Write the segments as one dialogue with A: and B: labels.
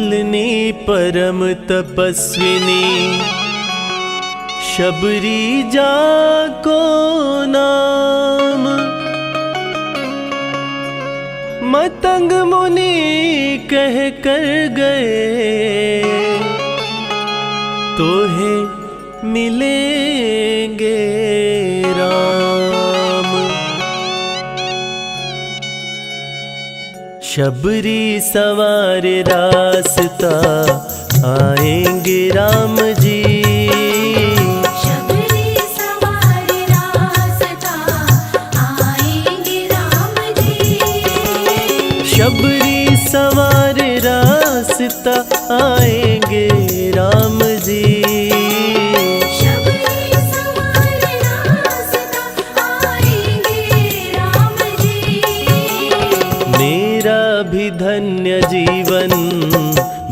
A: मिलनी परम तपस्विनी शबरी जा को नाम। मतंग मुनि कह कर गए तोहे मिलेंगे राम। शबरी सवार रास्ता आएंगे राम जी।
B: शबरी सवार रास्ता आएंगे राम जी।
A: शबरी सवार रास्ता आएंगे राम जी।
B: शबरी सवार रास्ता आएंगे राम जी।
A: मेरा भी धन्य जीवन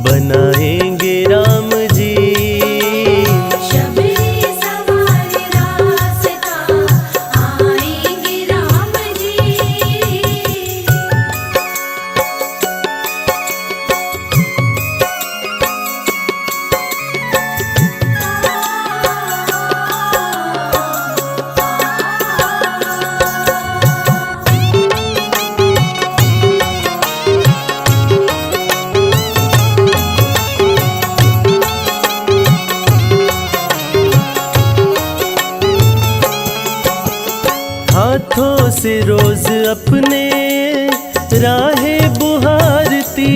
A: बनाएंगे राम जी।
B: शबरी सवार रास्ता आएंगे राम जी।
A: हाथों से रोज अपने राहे बुहारती।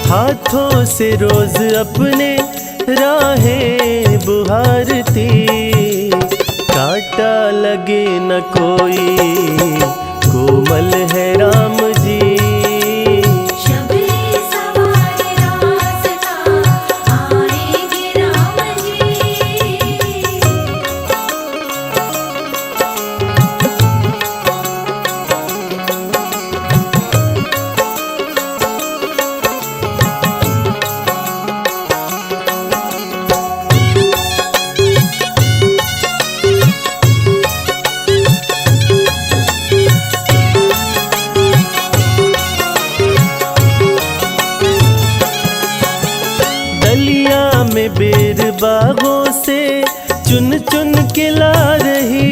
A: हाथों से रोज अपने राहे बुहारती। कांटा लगे न कोई कोमल है राम जी।
B: शबरी सवार रास्ता आएंगे राम जी।
A: दलिया में बेर बागों से चुन चुन के ला रही।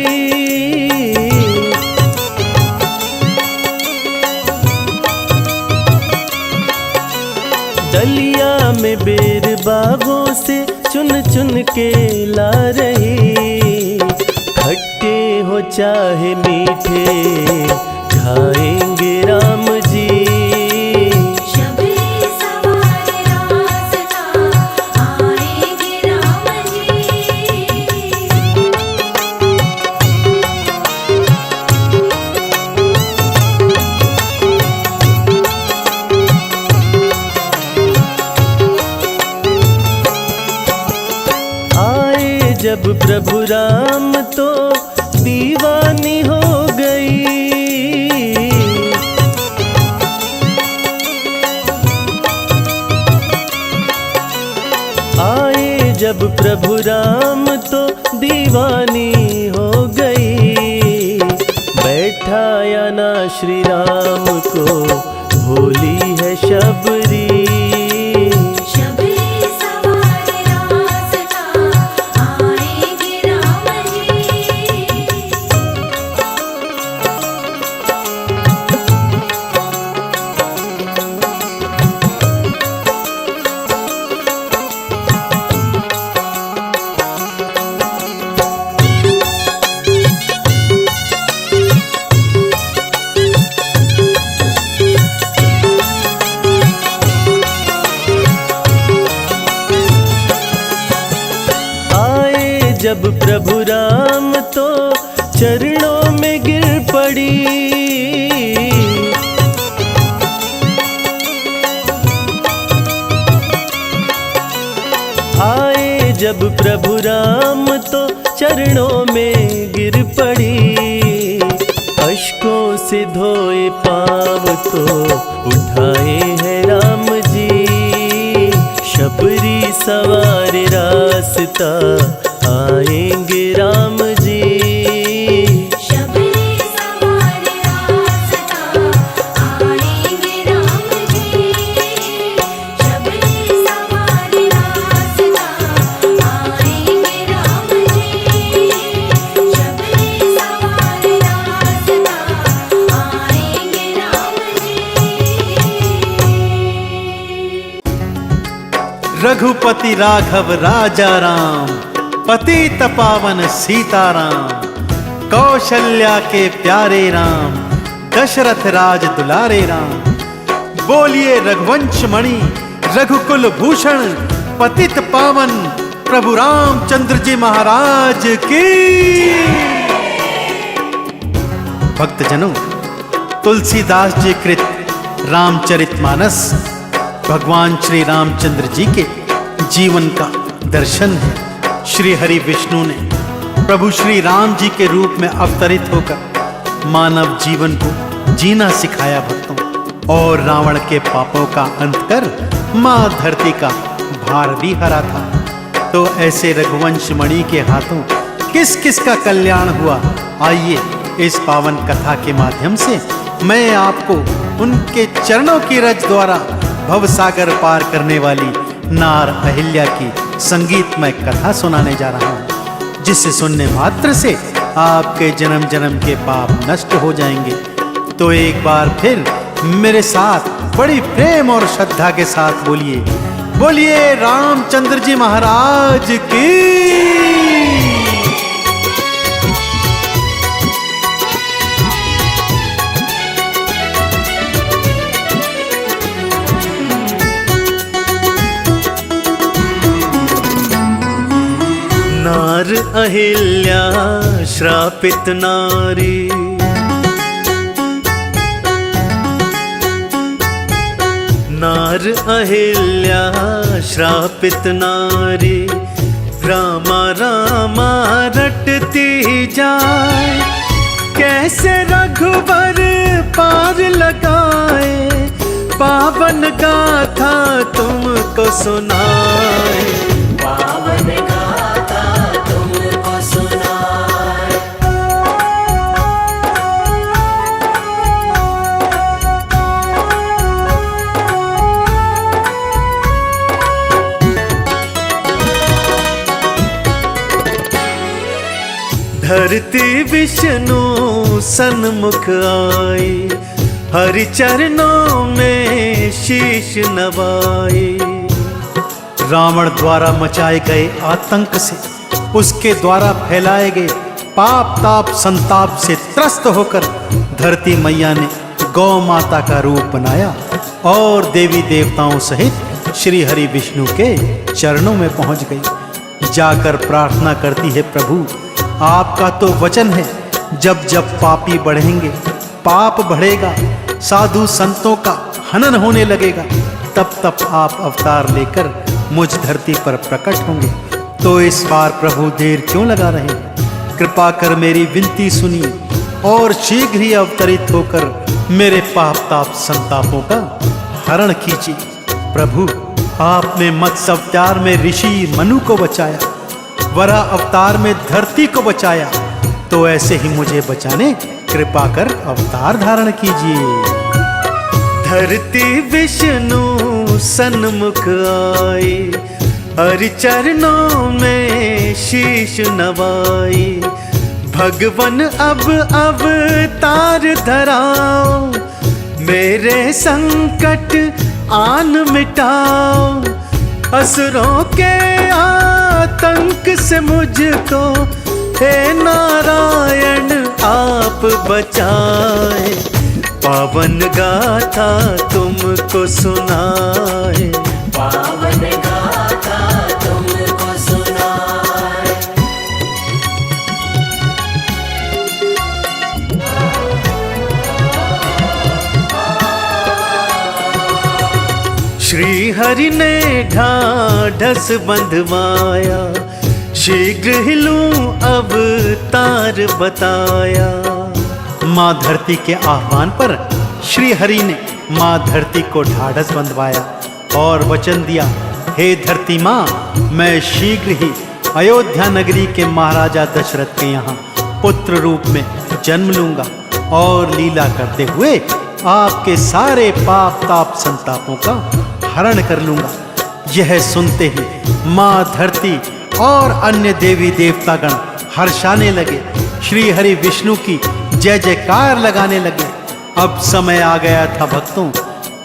A: दलिया में बेर बागों से चुन चुन के ला रही। खट्टे हो चाहे मीठे खाएंगे राम जी।
B: शबरी सवार रास्ता आएंगे राम जी।
A: आए जब प्रभु राम तो दीवानी हो गई। आए जब प्रभु राम तो दीवानी हो गई। बैठाया ना श्री राम को भोली है शबरी।
B: शबरी सवार रास्ता आएंगे राम जी।
A: जब प्रभु राम तो चरणों में गिर पड़ी। आए जब प्रभु राम तो चरणों में गिर पड़ी। अश्कों से धोए पाँव तो उठाए हैं राम जी। शबरी सवार रास्ता आएंगे राम जी।
B: शबरी
C: रघुपति राघव राजा राम, पतित पावन सीताराम, कौशल्या के प्यारे राम, दशरथ राज दुलारे राम। बोलिए रघुवंश मणि रघुकुल भूषण, पतित पावन प्रभु रामचंद्र जी महाराज की। भक्तजनों, तुलसीदास जी कृत रामचरितमानस भगवान श्री रामचंद्र जी के जीवन का दर्शन है। श्री हरि विष्णु ने प्रभु श्री राम जी के रूप में अवतरित होकर मानव जीवन को जीना सिखाया भक्तों, और रावण के पापों का अंत कर मां धरती का भार भी हरा था। तो ऐसे रघुवंश मणि के हाथों किस किस का कल्याण हुआ, आइए इस पावन कथा के माध्यम से मैं आपको उनके चरणों की रज द्वारा भवसागर पार करने वाली नार अहिल्या की संगीतमय कथा सुनाने जा रहा हूँ, जिसे सुनने मात्र से आपके जन्म जन्म के पाप नष्ट हो जाएंगे। तो एक बार फिर मेरे साथ बड़ी प्रेम और श्रद्धा के साथ बोलिए, बोलिए रामचंद्र जी महाराज की।
A: नार अहिल्या श्रापित नारी, नार अहिल्या श्रापित नारी, रामा रामा रटती जाए, कैसे रघुवर पार लगाए, पावन गाथा तुमको सुनाए,
B: पावन गाथा तुमको सुनाए।
A: धरती विष्णु सन्मुख आई, हरि चरणों में शीश नवाई।
C: रावण द्वारा मचाए गए आतंक से, उसके द्वारा फैलाए गए पाप ताप संताप से त्रस्त होकर धरती मैया ने गौ माता का रूप बनाया और देवी देवताओं सहित श्री हरि विष्णु के चरणों में पहुंच गई। जाकर प्रार्थना करती है, प्रभु आपका तो वचन है, जब जब पापी बढ़ेंगे, पाप बढ़ेगा, साधु संतों का हनन होने लगेगा, तब तब आप अवतार लेकर मुझ धरती पर प्रकट होंगे। तो इस बार प्रभु देर क्यों लगा रहे हैं? कृपा कर मेरी विनती सुनिए और शीघ्र ही अवतरित होकर मेरे पाप ताप संतापों का हरण कीजिए। प्रभु आपने मत्स्य अवतार में ऋषि मनु को बचाया, वराह अवतार में धरती को बचाया, तो ऐसे ही मुझे बचाने कृपा कर अवतार धारण कीजिए।
A: धरती विष्णु सन्मुख आई, हरि चरणों में शीश नवाई। भगवन अब अवतार धराओ, मेरे संकट आन मिटाओ, असुरों के आतंक से मुझको हे नारायण आप बचाए, पावन गाथा तुमको सुनाए,
B: पावन गाथा तुमको सुनाए।
A: श्री हरि ने ढाढ़स बंधवाया, शीघ्र ही लूं अवतार बताया।
C: माँ धरती के आह्वान पर श्री हरि ने माँ धरती को ढाढ़स बंधवाया और वचन दिया, हे धरती माँ, मैं शीघ्र ही अयोध्या नगरी के महाराजा दशरथ के यहाँ पुत्र रूप में जन्म लूंगा और लीला करते हुए आपके सारे पाप ताप संतापों का हरण कर लूंगा। यह सुनते ही माँ धरती और अन्य देवी देवतागण हर्षाने लगे, श्री हरि विष्णु की जय जयकार लगाने लगे। अब समय आ गया था भक्तों,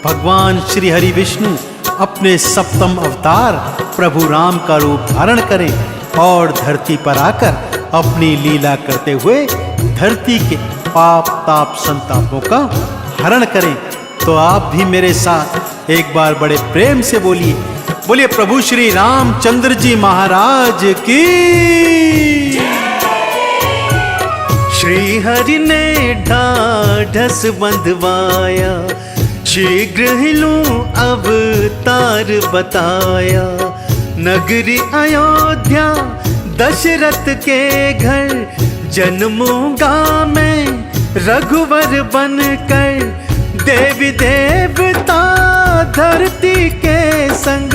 C: भगवान श्री हरि विष्णु अपने सप्तम अवतार प्रभु राम का रूप धारण करें और धरती पर आकर अपनी लीला करते हुए धरती के पाप ताप संतापों का हरण करें। तो आप भी मेरे साथ एक बार बड़े प्रेम से बोलिए, बोलिए प्रभु श्री रामचंद्र जी महाराज की।
A: श्री हरि ने ढाढ़स बंधवाया, शीघ्र ही लूं अवतार बताया। नगरी अयोध्या दशरथ के घर, जन्मूंगा मैं रघुवर बनकर। देवी देवता धरती के संग,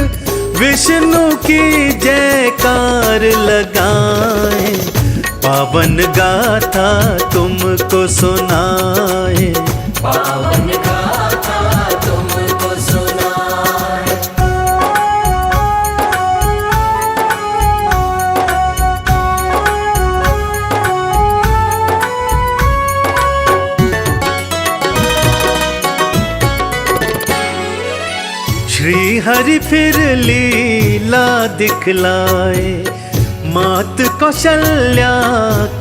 A: विष्णु की जयकार लगाए। पावन गाथा तुमको सुनाए,
B: पावन गाथा तुमको सुनाए।
A: श्री हरि फिर लीला दिखलाए, मात कौशल्या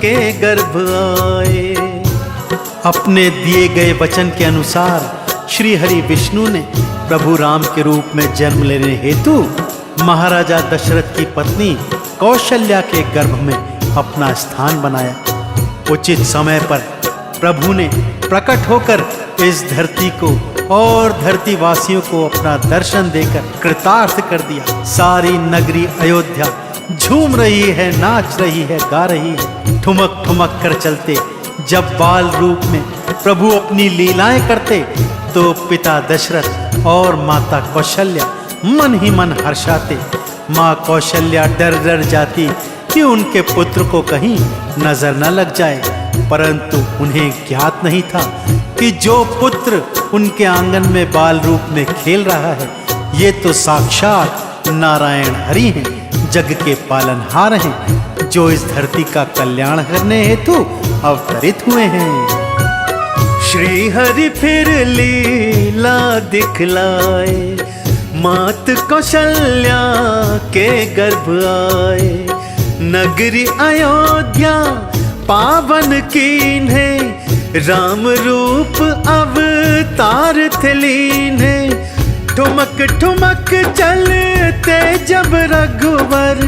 A: के गर्भ आए।
C: अपने दिए गए वचन के अनुसार श्री हरि विष्णु ने प्रभु राम के रूप में जन्म लेने हेतु महाराजा दशरथ की पत्नी कौशल्या के गर्भ में अपना स्थान बनाया। उचित समय पर प्रभु ने प्रकट होकर इस धरती को और धरती वासियों को अपना दर्शन देकर कृतार्थ कर दिया। सारी नगरी अयोध्या झूम रही है, नाच रही है, गा रही है। ठुमक ठुमक कर चलते जब बाल रूप में प्रभु अपनी लीलाएं करते, तो पिता दशरथ और माता कौशल्या मन ही मन हर्षाते। माँ कौशल्या डर डर जाती कि उनके पुत्र को कहीं नजर न लग जाए, परंतु उन्हें ज्ञात नहीं था कि जो पुत्र उनके आंगन में बाल रूप में खेल रहा है, ये तो साक्षात नारायण हरि हैं, जग के पालनहार हैं, जो इस धरती का कल्याण करने हेतु अवतरित हुए हैं।
A: श्री हरि फिर लीला दिखलाए, मात कौशल्या के गर्भ आए। नगरी अयोध्या पावन कीन्हे, राम रूप अवतार थे लीन्हे। ठुमक ठुमक चलते जब रघुवर,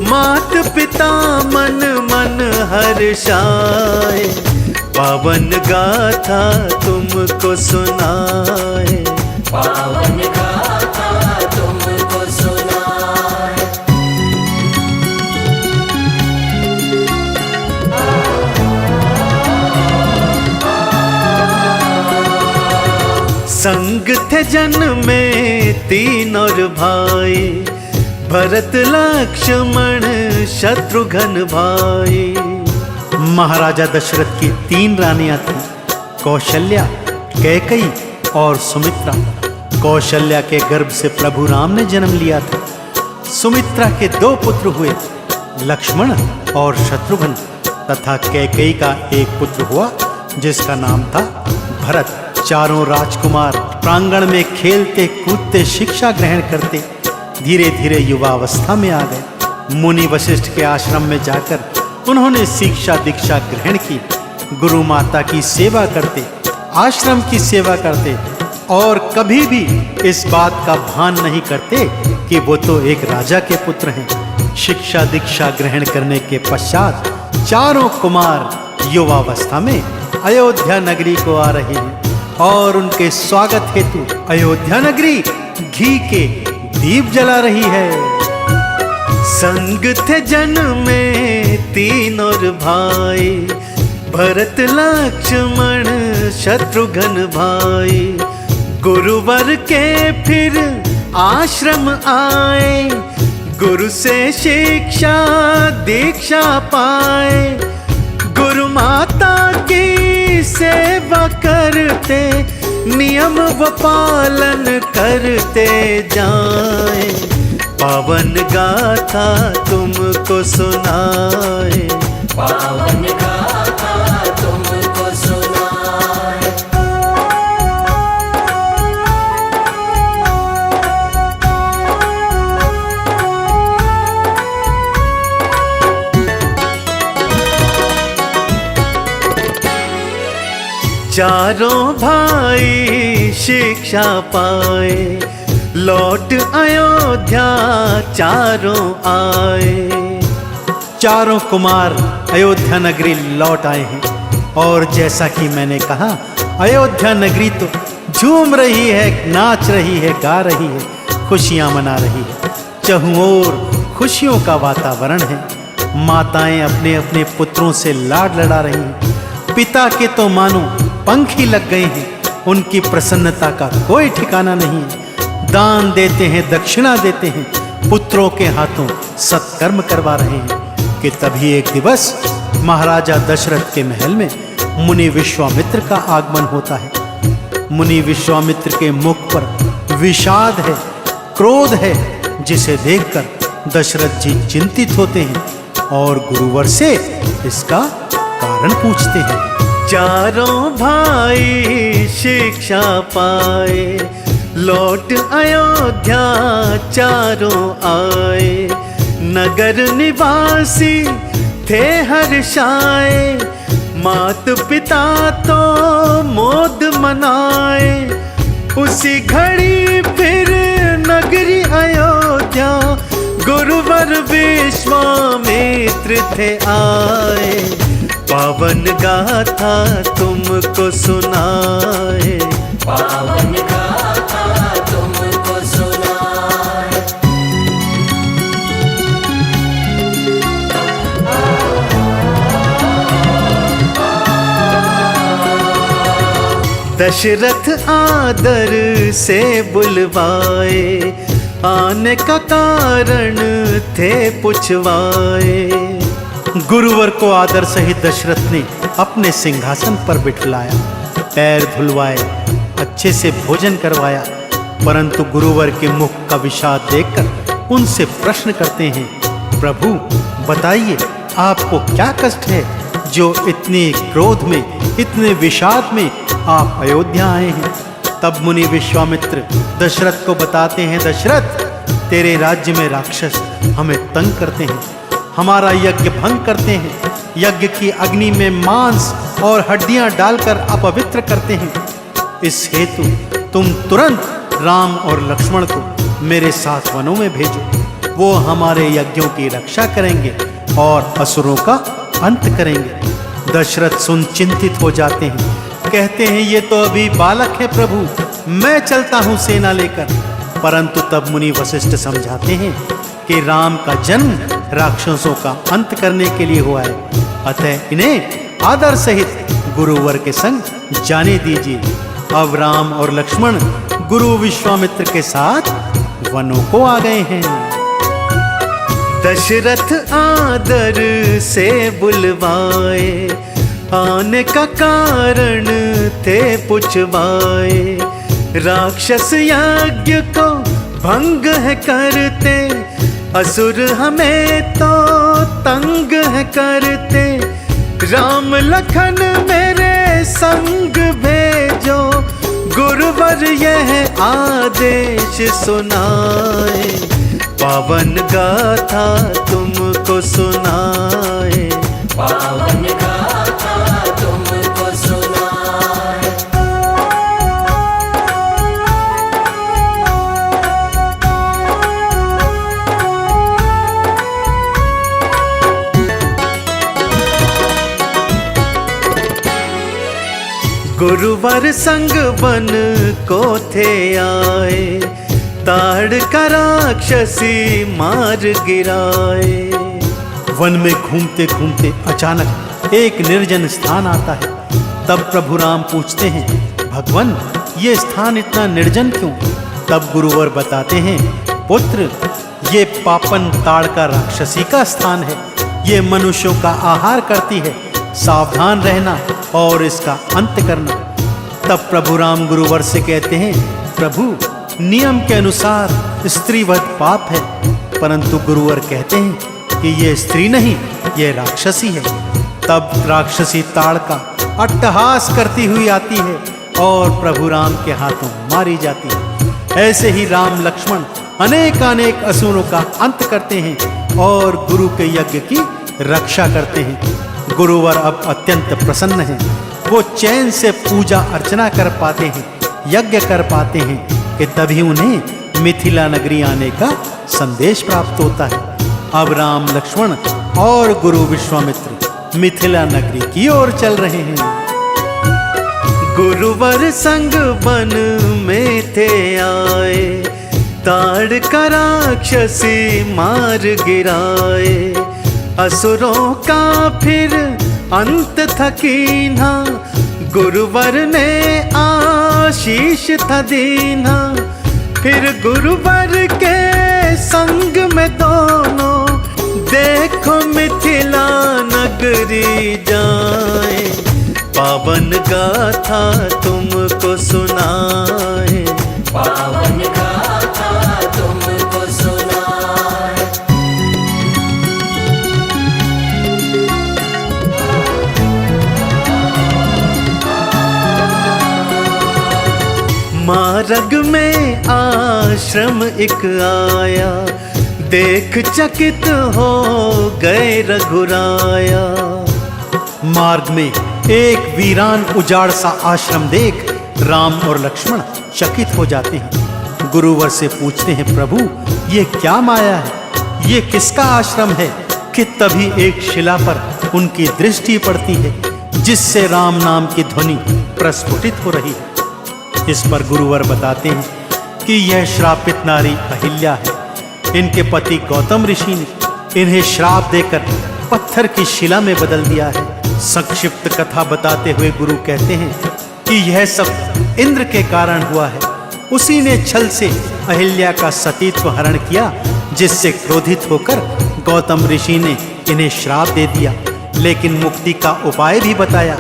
A: मात पिता मन मन हर्षाए। पावन गाथा तुमको सुनाए,
B: पावन गाथा तुमको सुनाए।
A: संग थे जन्मे तीन और भाई, भरत लक्ष्मण शत्रुघ्न भाई।
C: महाराजा दशरथ की 3 रानियां थीं, कौशल्या, कैकेयी और सुमित्रा। कौशल्या के गर्भ से प्रभु राम ने जन्म लिया था। सुमित्रा के 2 पुत्र हुए, लक्ष्मण और शत्रुघ्न, तथा कैकेयी का एक पुत्र हुआ जिसका नाम था भरत। चारों राजकुमार प्रांगण में खेलते कूदते शिक्षा ग्रहण करते धीरे धीरे युवावस्था में आ गए। मुनि वशिष्ठ के आश्रम में जाकर उन्होंने शिक्षा दीक्षा ग्रहण की। गुरु माता की सेवा करते, आश्रम की सेवा करते और कभी भी इस बात का भान नहीं करते कि वो तो एक राजा के पुत्र हैं। शिक्षा दीक्षा ग्रहण करने के पश्चात चारों कुमार युवावस्था में अयोध्या नगरी को आ रहे हैं और उनके स्वागत हेतु अयोध्या नगरी घी के दीप जला रही है।
A: संग थे जन्मे तीन और भाई, भरत लक्ष्मण शत्रुघ्न भाई। गुरुवर के फिर आश्रम आए, गुरु से शिक्षा दीक्षा पाए। गुरु माता की सेवा करते, नियम व पालन करते जाए। पावन गाथा तुमको सुनाए,
B: पावन गाथा तुमको सुनाए।
A: चारों भाई शिक्षा पाए, लौट अयोध्या चारों आए।
C: चारों कुमार अयोध्या नगरी लौट आए हैं और जैसा कि मैंने कहा, अयोध्या नगरी तो झूम रही है, नाच रही है, गा रही है, खुशियां मना रही है। चहुं ओर खुशियों का वातावरण है। माताएं अपने अपने पुत्रों से लाड लड़ा रही हैं। पिता के तो मानो पंख ही लग गए हैं। उनकी प्रसन्नता का कोई ठिकाना नहीं है। दान देते हैं, दक्षिणा देते हैं, पुत्रों के हाथों सत्कर्म करवा रहे हैं कि तभी एक दिवस महाराजा दशरथ के महल में मुनि विश्वामित्र का आगमन होता है। मुनि विश्वामित्र के मुख पर विषाद है, क्रोध है, जिसे देखकर दशरथ जी चिंतित होते हैं और गुरुवर से इसका कारण पूछते हैं।
A: चारों भाई शिक्षा पाए, लौट अयोध्या चारों आए। नगर निवासी थे हर्षाए, मात पिता तो मोद मनाए। उसी घड़ी फिर नगरी अयोध्या गुरुवर विश्वामित्र थे आए। पावन गाथा तुमको सुनाए,
B: पावन गाथा तुमको सुनाए।
A: दशरथ आदर से बुलवाए, आने का कारण थे पुछवाए।
C: गुरुवर को आदर सहित दशरथ ने अपने सिंहासन पर बिठलाया, पैर धुलवाए, अच्छे से भोजन करवाया। परंतु गुरुवर के मुख का विषाद देखकर उनसे प्रश्न करते हैं, प्रभु बताइए आपको क्या कष्ट है जो इतने क्रोध में, इतने विषाद में आप अयोध्या आए हैं। तब मुनि विश्वामित्र दशरथ को बताते हैं, दशरथ तेरे राज्य में राक्षस हमें तंग करते हैं, हमारा यज्ञ भंग करते हैं, यज्ञ की अग्नि में मांस और हड्डियां डालकर अपवित्र करते हैं। इस हेतु तुम तुरंत राम और लक्ष्मण को मेरे साथ वनों में भेजो। वो हमारे यज्ञों की रक्षा करेंगे और असुरों का अंत करेंगे। दशरथ सुन चिंतित हो जाते हैं, कहते हैं ये तो अभी बालक है प्रभु, मैं चलता हूँ सेना लेकर। परंतु तब मुनि वशिष्ठ समझाते हैं कि राम का जन्म राक्षसों का अंत करने के लिए हुआ है, अतः इन्हें आदर सहित गुरुवर के संग जाने दीजिए। अब राम और लक्ष्मण गुरु विश्वामित्र के साथ वनों को आ गए हैं।
A: दशरथ आदर से बुलवाए, आने का कारण थे पुछवाए। राक्षस यज्ञ को भंग है करते, असुर हमें तो तंग है करते। राम लखन मेरे संग भेजो, गुरुवर यह आदेश सुनाए। पावन गाथा तुमको सुनाए,
B: पावन गाथा तुमको सुनाए।
A: गुरुवर संग वन को थे आए, ताड़ का राक्षसी मार गिराए।
C: वन में घूमते घूमते अचानक एक निर्जन स्थान आता है। तब प्रभु राम पूछते हैं, भगवान ये स्थान इतना निर्जन क्यों? तब गुरुवर बताते हैं, पुत्र ये पापन ताड़ का राक्षसी का स्थान है, ये मनुष्यों का आहार करती है, सावधान रहना और इसका अंत करना। तब प्रभु राम गुरुवर से कहते हैं, प्रभु नियम के अनुसार स्त्रीवध पाप है। परंतु गुरुवर कहते हैं कि ये स्त्री नहीं, ये राक्षसी है। तब राक्षसी ताड़ का अट्टहास करती हुई आती है और प्रभु राम के हाथों मारी जाती है। ऐसे ही राम लक्ष्मण अनेक असुरों का अंत करते हैं और गुरु के यज्ञ की रक्षा करते हैं। गुरुवर अब अत्यंत प्रसन्न हैं। वो चैन से पूजा अर्चना कर पाते हैं, यज्ञ कर पाते हैं कि तभी उन्हें मिथिला नगरी आने का संदेश प्राप्त होता है। अब राम, लक्ष्मण और गुरु विश्वामित्र मिथिला नगरी की ओर चल रहे हैं।
A: गुरुवर संग वन में थे आए, ताड़ का राक्षसी मार गिराए। असुरों का फिर अंत था कीन्हा, गुरुवर ने आशीष था दीन्हा। फिर गुरुवर के संग में दोनों देखो मिथिला नगरी जाए। पावन गाथा तुमको सुनाए,
B: पावन गाथा तुमको सुनाए।
A: मार्ग में आश्रम एक आया, देख चकित हो गए रघुराया।
C: मार्ग में एक वीरान उजाड़ सा आश्रम देख राम और लक्ष्मण चकित हो जाते हैं। गुरुवर से पूछते हैं, प्रभु ये क्या माया है, ये किसका आश्रम है? कि तभी एक शिला पर उनकी दृष्टि पड़ती है, जिससे राम नाम की ध्वनि प्रस्फुटित हो रही है। इस पर गुरुवर बताते हैं कि यह श्रापित नारी अहिल्या है। इनके पति गौतम ऋषि ने इन्हें श्राप देकर पत्थर की शिला में बदल दिया है। संक्षिप्त कथा बताते हुए गुरु कहते हैं कि यह सब इंद्र के कारण हुआ है। उसी ने छल से अहिल्या का सतीत्व हरण किया, जिससे क्रोधित होकर गौतम ऋषि ने इन्हें श्राप दे दिया। लेकिन मुक्ति का उपाय भी बताया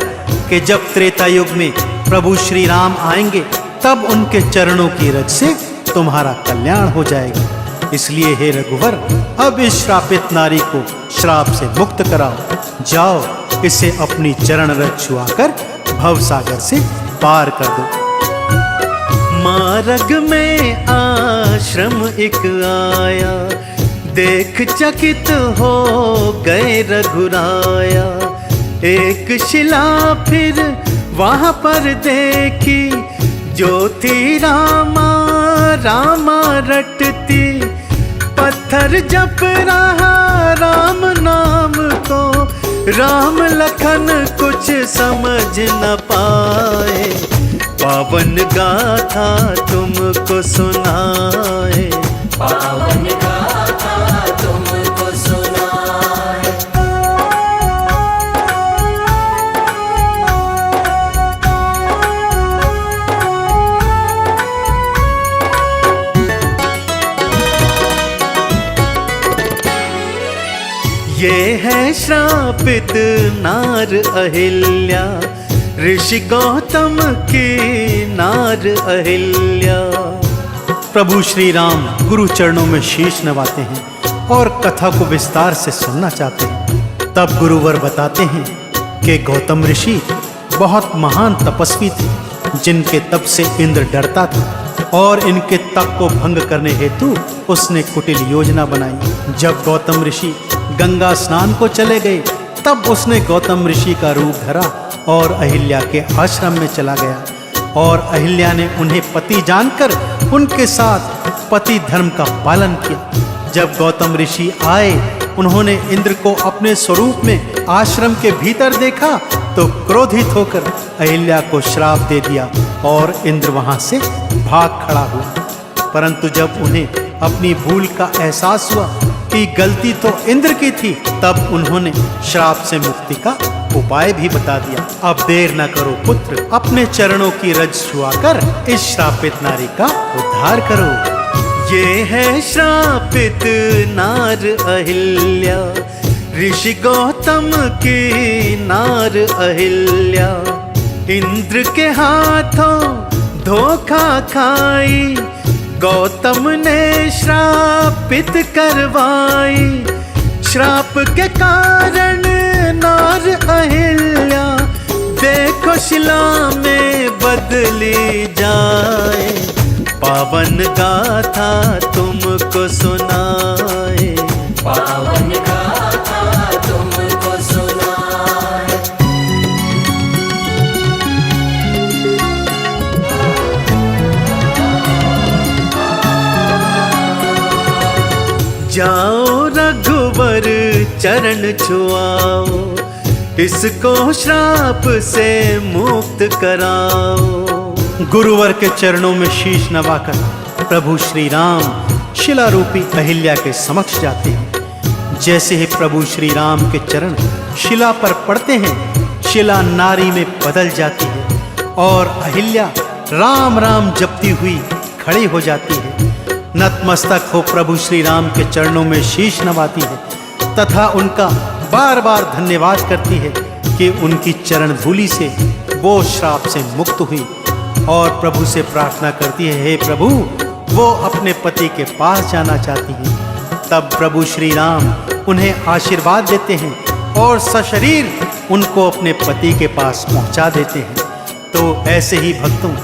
C: कि जब त्रेता युग में प्रभु श्री राम आएंगे, तब उनके चरणों की रज से तुम्हारा कल्याण हो जाएगा। इसलिए हे रघुवर, अब इस श्रापित नारी को श्राप से मुक्त कराओ। जाओ, इसे अपनी चरण रज छुआकर भव सागर से पार कर दो।
A: मार्ग में आश्रम एक आया, देख चकित हो गए रघुराया। एक शिला फिर वहां पर देखी, जो थी रामा रामा रटती। पत्थर जप रहा राम नाम को, राम लखन कुछ समझ न पाए। पावन गाथा तुमको सुनाए,
B: पावन गाथा तुमको सुनाए।
A: ये है श्रापित नार अहिल्या, ऋषि गौतम की नार अहिल्या।
C: प्रभु श्री राम गुरु चरणों में शीश नवाते हैं और कथा को विस्तार से सुनना चाहते हैं। तब गुरुवर बताते हैं कि गौतम ऋषि बहुत महान तपस्वी थे, जिनके तप से इंद्र डरता था और इनके तप को भंग करने हेतु उसने कुटिल योजना बनाई। जब गौतम ऋषि गंगा स्नान को चले गए, तब उसने गौतम ऋषि का रूप धरा और अहिल्या के आश्रम में चला गया। और अहिल्या ने उन्हें पति जानकर उनके साथ पति धर्म का पालन किया। जब गौतम ऋषि आए, उन्होंने इंद्र को अपने स्वरूप में आश्रम के भीतर देखा तो क्रोधित होकर अहिल्या को श्राप दे दिया और इंद्र वहां से भाग खड़ा हुआ। परंतु जब उन्हें अपनी भूल का एहसास हुआ कि गलती तो इंद्र की थी, तब उन्होंने श्राप से मुक्ति का उपाय भी बता दिया। अब देर न करो पुत्र, अपने चरणों की रज छुआकर इस श्रापित नारी का उद्धार करो।
A: ये है श्रापित नार अहिल्या, ऋषि गौतम की नार अहिल्या। इंद्र के हाथों धोखा खाई, गौतम ने श्रापित करवाई। श्राप के कारण नार अहिल्या, देखो शिला में बदली जाए। पावन गाथा तुमको सुनाए,
B: पावन गाथा तुमको सुनाए।
A: जाओ रघुवर चरण छुआओ, इसको श्राप से मुक्त कराओ।
C: गुरुवर के चरणों में शीश नवाकर प्रभु श्री राम शिला रूपी अहिल्या के समक्ष जाते हैं। जैसे ही प्रभु श्री राम के चरण शिला पर पड़ते हैं, शिला नारी में बदल जाती है और अहिल्या राम राम जपती हुई खड़ी हो जाती है। नतमस्तक हो प्रभु श्री राम के चरणों में शीश नवाती है तथा उनका बार बार धन्यवाद करती है कि उनकी चरण धूलि से वो श्राप से मुक्त हुई, और प्रभु से प्रार्थना करती है, हे प्रभु, वो अपने पति के पास जाना चाहती है। तब प्रभु श्री राम उन्हें आशीर्वाद देते हैं और सशरीर उनको अपने पति के पास पहुंचा देते हैं। तो ऐसे ही भक्तों,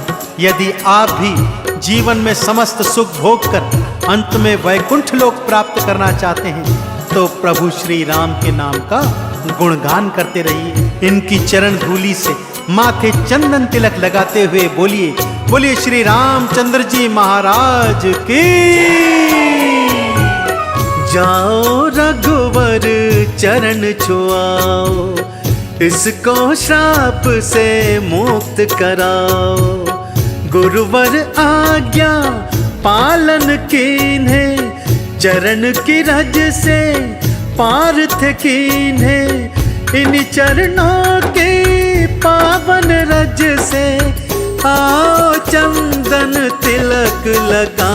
C: यदि आप भी जीवन में समस्त सुख भोग कर अंत में वैकुंठ लोक प्राप्त करना चाहते हैं, तो प्रभु श्री राम के नाम का गुणगान करते रहिए। इनकी चरण धूलि से माथे चंदन तिलक लगाते हुए बोलिए, बोलिए श्री रामचंद्र जी महाराज की।
A: जाओ रघुवर चरण छुआओ, इसको श्राप से मुक्त कराओ। गुरुवर आज्ञा पालन कीन्हे, चरण की रज से पार्थ कीन्हे। इन चरणों के पावन रज से आओ चंदन तिलक लगा